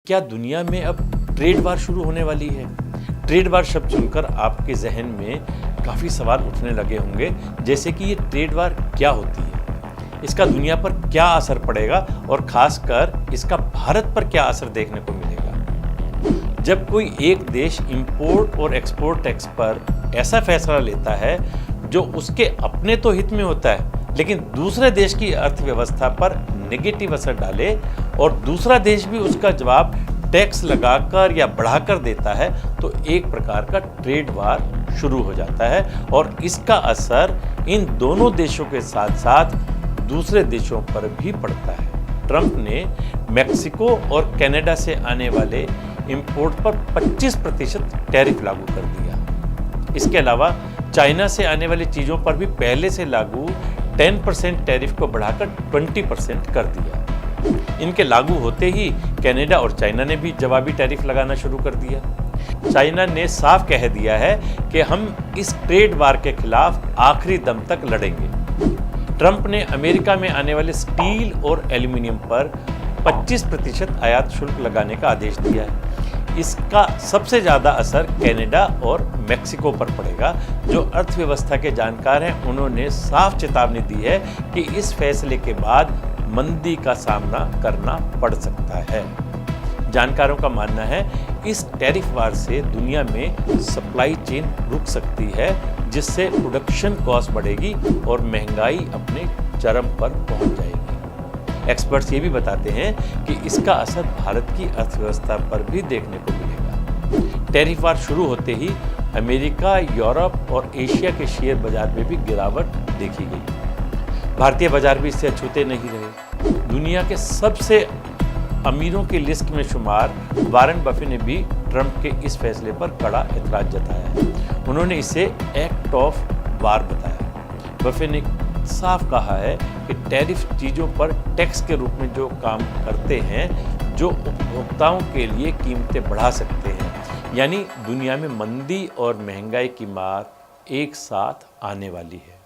क्या दुनिया में अब ट्रेड वार शुरू होने वाली है? ट्रेड वार शब्द सुनकर आपके जहन में काफ़ी सवाल उठने लगे होंगे, जैसे कि ये ट्रेड वार क्या होती है, इसका दुनिया पर क्या असर पड़ेगा और ख़ासकर इसका भारत पर क्या असर देखने को मिलेगा। जब कोई एक देश इंपोर्ट और एक्सपोर्ट टैक्स पर ऐसा फैसला लेता है जो उसके अपने तो हित में होता है, लेकिन दूसरे देश की अर्थव्यवस्था पर नेगेटिव असर डाले और दूसरा देश भी उसका जवाब टैक्स लगाकर या बढ़ाकर देता है, तो एक प्रकार का ट्रेड वार शुरू हो जाता है और इसका असर इन दोनों देशों के साथ साथ दूसरे देशों पर भी पड़ता है। ट्रंप ने मेक्सिको और कनाडा से आने वाले इंपोर्ट पर 25% टैरिफ लागू कर दिया। इसके अलावा चाइना से आने वाली चीज़ों पर भी पहले से लागू 10% टैरिफ को बढ़ाकर 20% कर दिया। इनके लागू होते ही कनाडा और चाइना ने भी जवाबी टैरिफ लगाना शुरू कर दिया। चाइना ने साफ कह दिया है कि हम इस ट्रेड वार के खिलाफ आखिरी दम तक लड़ेंगे। ट्रंप ने अमेरिका में आने वाले स्टील और एल्यूमिनियम पर 25% आयात शुल्क लगाने का आदेश दिया है। इसका सबसे ज़्यादा असर कनाडा और मेक्सिको पर पड़ेगा। जो अर्थव्यवस्था के जानकार हैं, उन्होंने साफ चेतावनी दी है कि इस फैसले के बाद मंदी का सामना करना पड़ सकता है। जानकारों का मानना है इस टैरिफ वार से दुनिया में सप्लाई चेन रुक सकती है, जिससे प्रोडक्शन कॉस्ट बढ़ेगी और महंगाई अपने चरम पर पहुंच जाएगी। एक्सपर्ट्स ये भी बताते हैं कि इसका असर भारत की अर्थव्यवस्था पर भी देखने को मिलेगा। टैरिफ वार शुरू होते ही अमेरिका, यूरोप और एशिया के शेयर बाजार में भी गिरावट देखी गई। भारतीय बाजार भी इससे अछूते नहीं रहे। दुनिया के सबसे अमीरों की लिस्ट में शुमार वॉरेन बफे ने भी ट्रंप के इस फैसले पर कड़ा एतराज जताया है। उन्होंने इसे एक्ट ऑफ वार बताया। बफे ने साफ कहा है कि टैरिफ चीज़ों पर टैक्स के रूप में जो काम करते हैं, जो उपभोक्ताओं के लिए कीमतें बढ़ा सकते हैं, यानी दुनिया में मंदी और महंगाई की मार एक साथ आने वाली है।